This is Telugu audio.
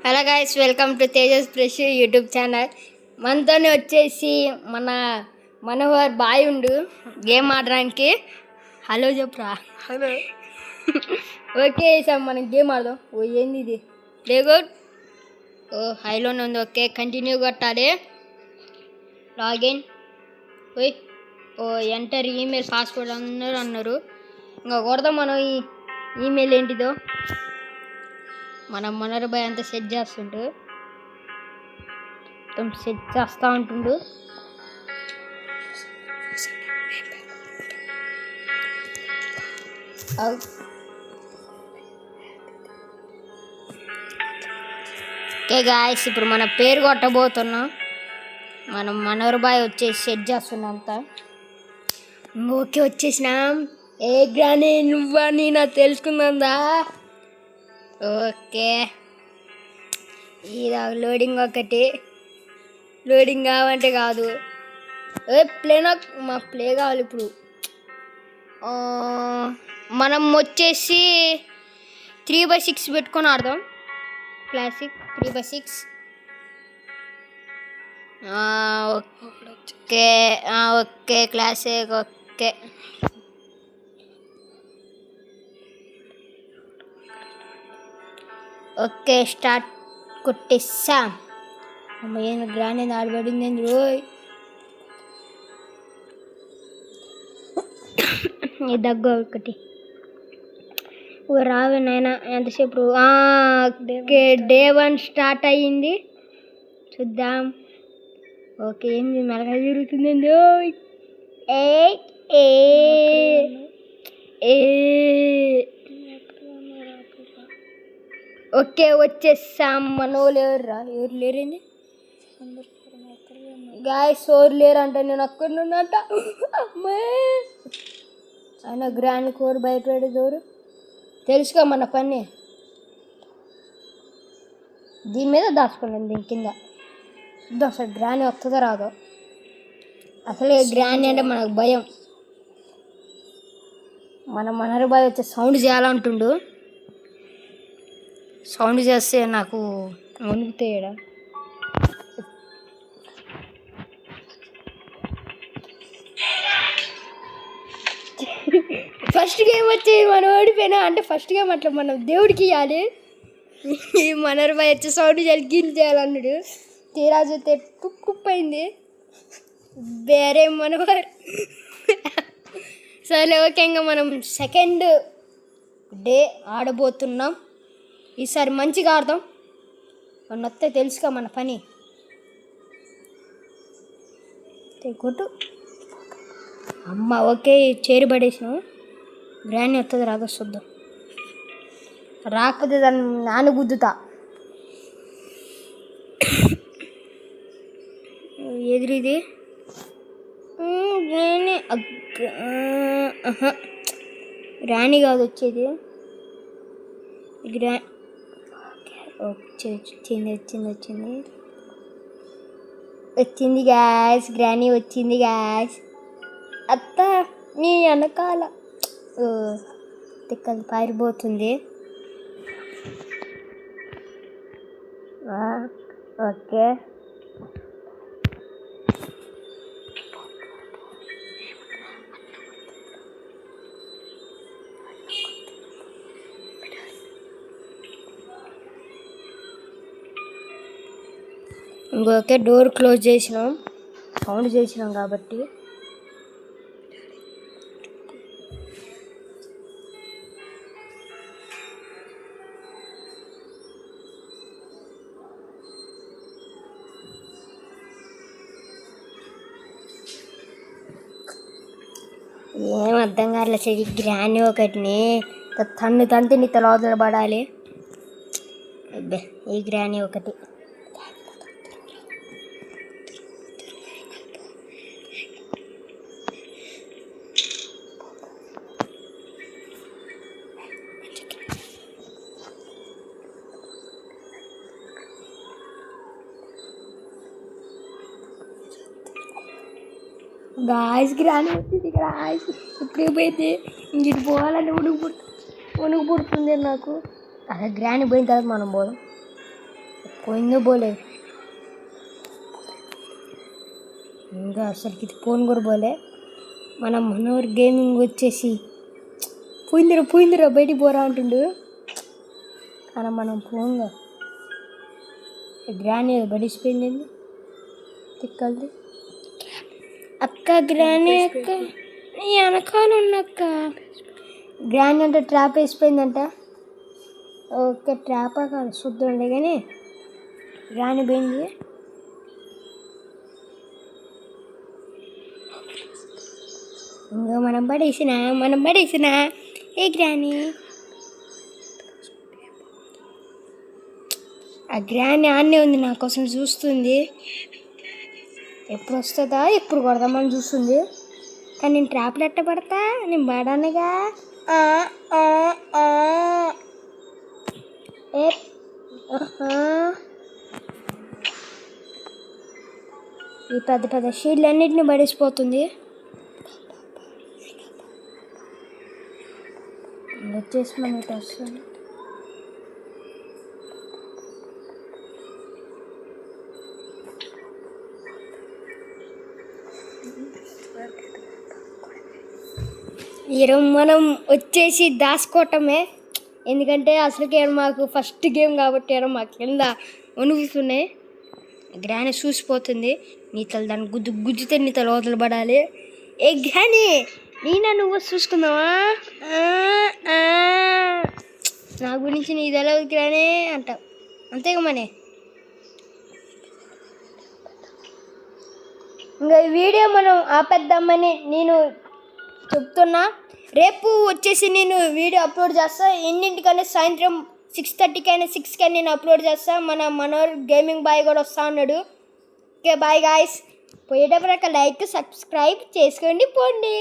Hello guys, welcome to Tejas fresh YouTube channel. మనతోనే వచ్చేసి మన మనోహర్ బాయ్ ఉండు గేమ్ ఆడడానికి. హలో చెప్పురా. హలో. ఓకే సార్, మనం గేమ్ ఆడదాం. ఓ ఏంది ఇది? Play good. ఓ హైలోనే ఉంది. ఓకే, కంటిన్యూ కొట్టాలి. లాగిన్. ఓయ్ ఓ ఎంటర్ ఈమెయిల్ పాస్వర్డ్ అన్నారు. ఇంకా కొడదాం మనం. ఈ ఈమెయిల్ ఏంటిదో మనం మనోహర్ బాయ్ అంతా సెట్ చేస్తుండు, మొత్తం సెట్ చేస్తూ ఉంటుండు. ఓకే గాయస్, ఇప్పుడు మన పేరు కొట్టబోతున్నాం. మనం మనోహర్ బాయ్ వచ్చేసి సెట్ చేస్తున్నాం అంతా. ఓకే, వచ్చేసినాం. ఏ గ్రాని నువ్వా నేను తెలుసుకుందా? ఓకే, ఇది లోడింగ్ ఒకటి. లోడింగ్ కావంటే కాదు. ప్లే మాకు ప్లే కావాలి ఇప్పుడు. మనం వచ్చేసి 3x6 పెట్టుకొని ఆడదాం. Classic 3x6. Okay okay classic. Okay, okay start కొట్టేసా. అమ్మ ఏం గ్రాండ్ ఆడబడింది ఏంది రోయ్. ఈ దగ్గు ఒకటి రావే నాయన. ఎంతసేపు? ఓకే, డే 1 స్టార్ట్ అయ్యింది. చూద్దాం. ఓకే, ఏంది మెలగా తిరుగుతుంది? ఓకే, వచ్చేసాం. మనోళ్ళు ఎవర్రా? ఎవరు లేరండి గాయస్, ఎవరు లేరంట. నేను అక్కడ నుండి అమ్మే ఆయన గ్రాండ్ కోరు భయపడేదోరు తెలుసుగా మన పని. దీని మీద దాచుకున్నాను, దీని కింద చూద్దాం అసలు గ్రాండ్ వస్తుందో రాదో. అసలు గ్రాండ్ అంటే మనకు భయం. మన మనోహర్ బాయ్ వచ్చే సౌండ్ చేయాలంటుండు. సౌండ్ చేస్తే నాకు వణుకుతాయడా. ఫస్ట్ గేమ్ వచ్చి మనం ఓడిపోయినా అంటే ఫస్ట్ గేమ్ అట్లా మనం దేవుడికి ఇవ్వాలి. మనోహర్ బాయ్ వచ్చి సౌండ్ చేయాలి, గిల్ చేయాలన్నాడు. తీరా చూస్తే కుప్ అయింది. వేరే మనోహర్. సరే ఓకే, ఇంకా మనం సెకండ్ డే ఆడబోతున్నాం. ఈసారి మంచిగా ఆడదాం. నొత్తే తెలుసుగా మన పని. కొట్టు అమ్మ. ఓకే, చేరి పడేసాం. గ్రాండ్ వస్తుంది రాదో చూద్దాం. రాకపోతే దాన్ని నాన్న గుద్దుతా. ఎదురిది గ్రాని కాదు వచ్చేది. వచ్చింది గ్యాస్. గ్రాని వచ్చింది గ్యాస్. అత్త నీ వెనకాల తిక్కలు పారిపోతుంది. ఓకే, ఇంకొకే డోర్ క్లోజ్ చేసినాం, సౌండ్ చేసినాం కాబట్టి. ఏం అర్థం కావట్లే. చెయ్యి గ్రాని ఒకటిని తండ్రి నీ తలవదలు పడాలి. అబ్బే, ఈ గ్రాని ఒకటి. గాయస్కి రాని వచ్చింది. గాయస్ ఇప్పుడే పోయితే ఇంటికి పోవాలని వణుకు పుడుతుంది నాకు. అసలు గ్రాని పోయిన తర్వాత మనం పోదాం. పోయిందో పోలే, ఇంకా అసలుకి ఇది ఫోన్ కూడా పోలే. మన మనోహర్ గేమింగ్ వచ్చేసి పోయిందిరా బయటికి పోరా అంటుండు. కానీ మనం ఫోన్గా గ్రాని బడిసిపోయింది తిక్కలది. అక్క గ్రాని అక్క నీ వెనకాల ఉన్నక్క. గ్రాని అంటే ట్రాప్ వేసిపోయిందంట. ఓకే ట్రాపా కాదు శుద్ధం ఉండే కానీ గ్రాని పోయింది. ఇంకా మనం పడేసిన ఏ గ్రాని. ఆ గ్రాని ఆన్నే ఉంది, నా కోసం చూస్తుంది. ఎప్పుడు వస్తుందా ఎప్పుడు కొడదామని చూస్తుంది. కానీ నేను ట్రాప్లు ఎట్ట పడతా, నేను పడానుగా. ఈ పెద్ద పెద్ద షీడ్లు అన్నిటిని పడేసిపోతుంది. వచ్చేసి మనం ఇటు వస్తుంది. ఈరోజు మనం వచ్చేసి దాచుకోవటమే. ఎందుకంటే అసలుకే మాకు ఫస్ట్ గేమ్ కాబట్టి మాకు కింద వణుకుతున్నాయి. గ్రాని చూసిపోతుంది. నీతలు దాన్ని గుద్దితే నీ తల లోతులు పడాలి. ఏ గ్రాని నువ్వు చూసుకుందావా? నా గురించి నీ తెలవదు గ్రాని అంటావు అంతేగా మనే. ఇంకా ఈ వీడియో మనం ఆపేద్దామని నేను చెప్తున్నా. రేపు వచ్చేసి నేను వీడియో అప్లోడ్ చేస్తా. ఎన్నింటికైనా సాయంత్రం 6:30కైనా 6కి నేను అప్లోడ్ చేస్తా. మన మనోహర్ గేమింగ్ బాయ్ కూడా వస్తా ఉన్నాడు. Okay bye guys. పోయేటప్పుడు లైక్ సబ్స్క్రైబ్ చేసుకోండి పోండి.